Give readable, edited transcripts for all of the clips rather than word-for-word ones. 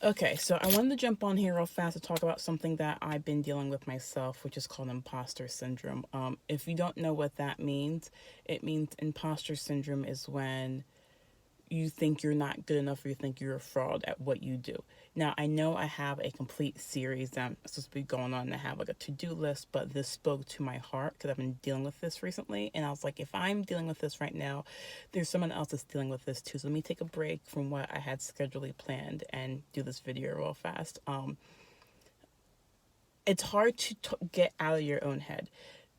Okay, so I wanted to jump on here real fast to talk about something that I've been dealing with myself, which is called imposter syndrome. If you don't know what that means, it means imposter syndrome is when you think you're not good enough or you think you're a fraud at what you do. Now, I know I have a complete series that I'm supposed to be going on to have like a to-do list, but this spoke to my heart because I've been dealing with this recently. And I was like, if I'm dealing with this right now, there's someone else that's dealing with this too. So let me take a break from what I had scheduled planned and do this video real fast. It's hard to get out of your own head,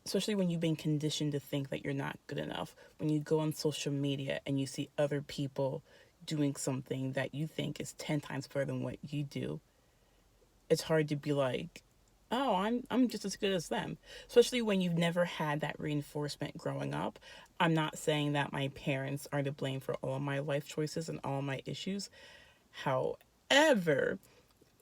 especially when you've been conditioned to think that you're not good enough. When you go on social media and you see other people doing something that you think is 10 times better than what you do, it's hard to be like, oh, I'm just as good as them. Especially when you've never had that reinforcement growing up. I'm not saying that my parents are to blame for all of my life choices and all my issues. However,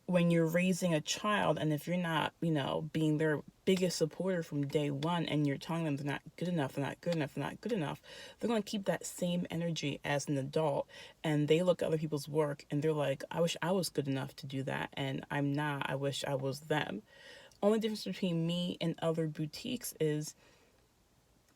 when you're raising a child, and if you're not, being their biggest supporter from day one, and you're telling them they're not good enough, they're not good enough, they're not good enough, they're going to keep that same energy as an adult. And they look at other people's work and they're like, I wish I was good enough to do that. And I'm not. I wish I was them. Only difference between me and other boutiques is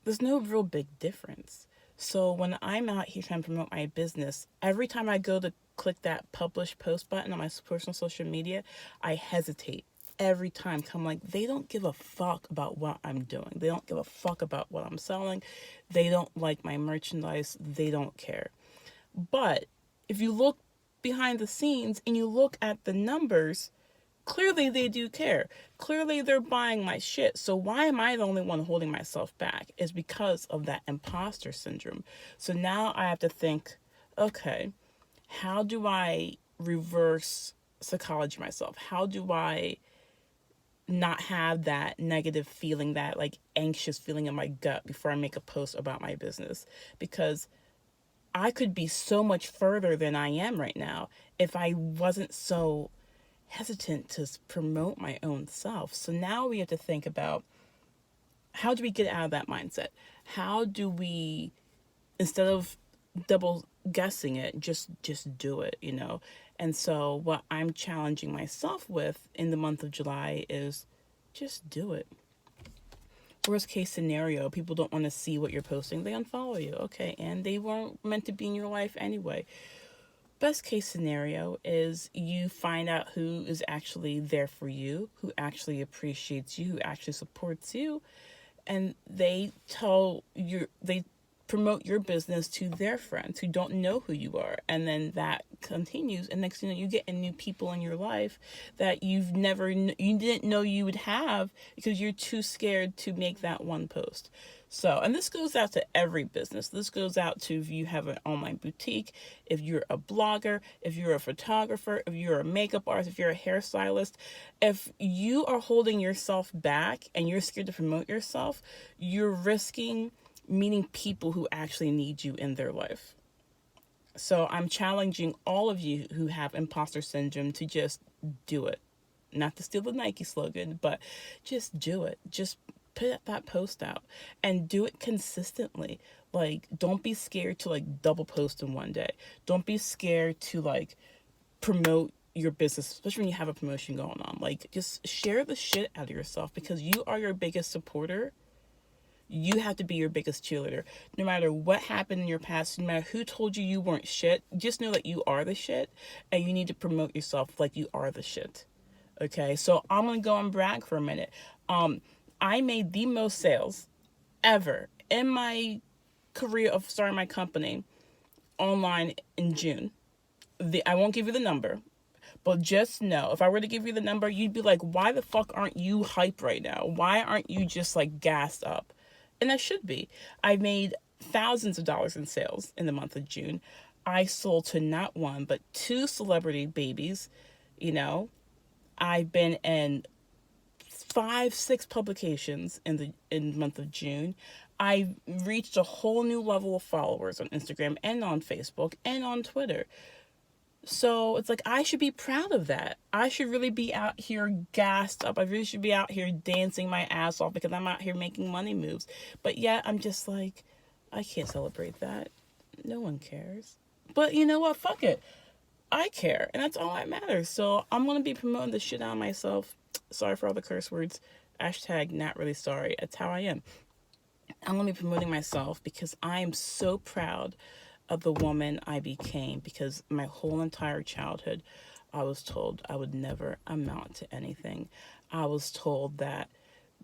there's no real big difference. So when I'm out here trying to promote my business, every time I go to click that publish post button on my personal social media, I hesitate every time. I'm like, they don't give a fuck about what I'm doing. They don't give a fuck about what I'm selling. They don't like my merchandise. They don't care. But if you look behind the scenes and you look at the numbers, clearly they do care. Clearly they're buying my shit. So why am I the only one holding myself back? Is because of that imposter syndrome. So now I have to think, okay, how do I reverse psychology myself? How do I not have that negative feeling, that like anxious feeling in my gut before I make a post about my business? Because I could be so much further than I am right now if I wasn't so hesitant to promote my own self. So now we have to think about, how do we get out of that mindset? How do we, instead of double guessing it, just do it? And so what I'm challenging myself with in the month of July is just do it. Worst case scenario, people don't want to see what you're posting, they unfollow you. Okay, and they weren't meant to be in your life anyway. Best case scenario is you find out who is actually there for you, who actually appreciates you, who actually supports you, and they promote your business to their friends who don't know who you are. And then that continues, and next thing you know, you get new people in your life that you didn't know you would have, because you're too scared to make that one post. So, and this goes out to every business. This goes out to if you have an online boutique, if you're a blogger, if you're a photographer, if you're a makeup artist, if you're a hairstylist. If you are holding yourself back and you're scared to promote yourself, you're risking meeting people who actually need you in their life. So I'm challenging all of you who have imposter syndrome to just do it. Not to steal the Nike slogan, but just do it. Just put that post out and do it consistently. Like, don't be scared to like double post in one day. Don't be scared to like promote your business, especially when you have a promotion going on. Like, just share the shit out of yourself, because you are your biggest supporter. You have to be your biggest cheerleader. No matter what happened in your past, no matter who told you you weren't shit, just know that you are the shit, and you need to promote yourself like you are the shit. Okay, so I'm gonna go and brag for a minute. I made the most sales ever in my career of starting my company online in June. I won't give you the number, but just know, if I were to give you the number, you'd be like, why the fuck aren't you hype right now? Why aren't you just like gassed up? And I should be. I made thousands of dollars in sales in the month of June. I sold to not one, but two celebrity babies. You know, I've been in 5, 6 publications in the month of June. I reached a whole new level of followers on Instagram and on Facebook and on Twitter. So it's like, I should be proud of that. I should really be out here gassed up. I really should be out here dancing my ass off because I'm out here making money moves. But yet I'm just like, I can't celebrate that. No one cares. But you know what? Fuck it. I care, and that's all that matters. So I'm gonna be promoting the shit out of myself. Sorry for all the curse words. Hashtag not really sorry. That's how I am. I'm gonna be promoting myself because I am so proud of the woman I became, because my whole entire childhood I was told I would never amount to anything. I was told that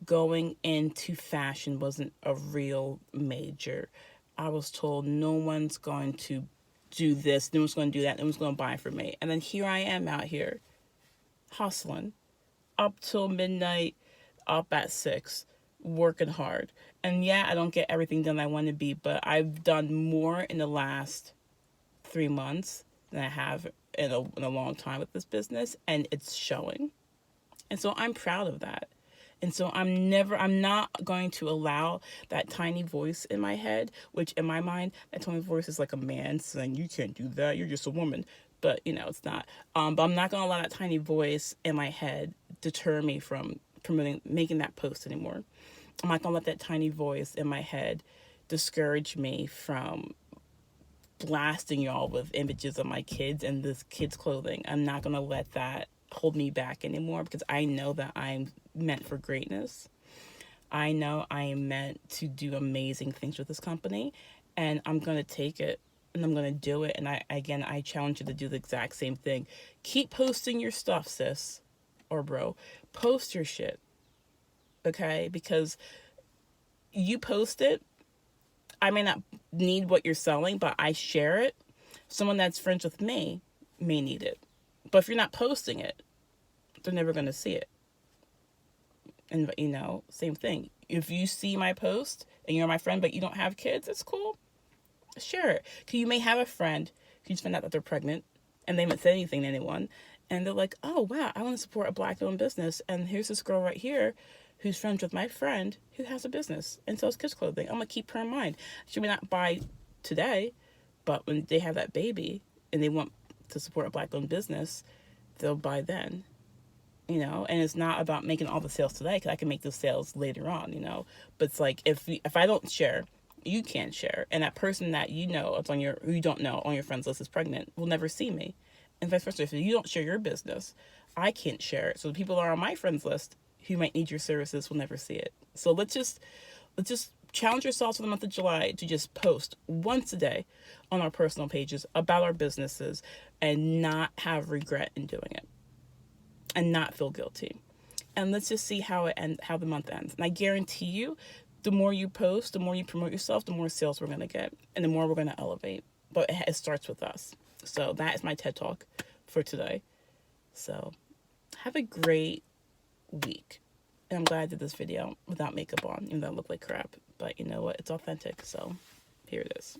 going into fashion wasn't a real major. I was told no one's going to do this, no one's going to do that, no one's going to buy from me. And then here I am out here hustling up till midnight, up at 6, working hard. And yeah, I don't get everything done I want to be, but I've done more in the last 3 months than I have in a long time with this business, and it's showing. And so I'm proud of that. And so I'm not going to allow that tiny voice in my head, which in my mind, that tiny voice is like a man saying, you can't do that, you're just a woman. But, it's not. But I'm not going to allow that tiny voice in my head deter me from making that post anymore. I'm not going to let that tiny voice in my head discourage me from blasting y'all with images of my kids and this kids' clothing. I'm not going to let that hold me back anymore, because I know that I'm meant for greatness. I know I am meant to do amazing things with this company, and I'm going to take it and I'm going to do it. And I challenge you to do the exact same thing. Keep posting your stuff, sis or bro. Post your shit. Okay? Because you post it, I may not need what you're selling, but I share it. Someone that's friends with me may need it. But if you're not posting it, they're never going to see it. And, same thing. If you see my post and you're my friend, but you don't have kids, it's cool. Share it. Because you may have a friend who just found out that they're pregnant and they haven't said anything to anyone. And they're like, oh, wow, I want to support a Black-owned business. And here's this girl right here who's friends with my friend who has a business and sells kids' clothing. I'm going to keep her in mind. She may not buy today, but when they have that baby and they want to support a Black-owned business, they'll buy then. And it's not about making all the sales today, because I can make those sales later on, But it's like, if I don't share, you can't share. And that person that it's who you don't know on your friends list is pregnant will never see me. And vice versa. If you don't share your business, I can't share it. So the people that are on my friends list who might need your services will never see it. So let's just challenge yourselves for the month of July to just post once a day on our personal pages about our businesses and not have regret in doing it. And not feel guilty. And let's just see how the month ends. And I guarantee you, the more you post, the more you promote yourself, the more sales we're going to get, and the more we're going to elevate. But it starts with us. So that is my TED Talk for today. So have a great week. And I'm glad I did this video without makeup on, even though I look like crap. But you know what? It's authentic. So here it is.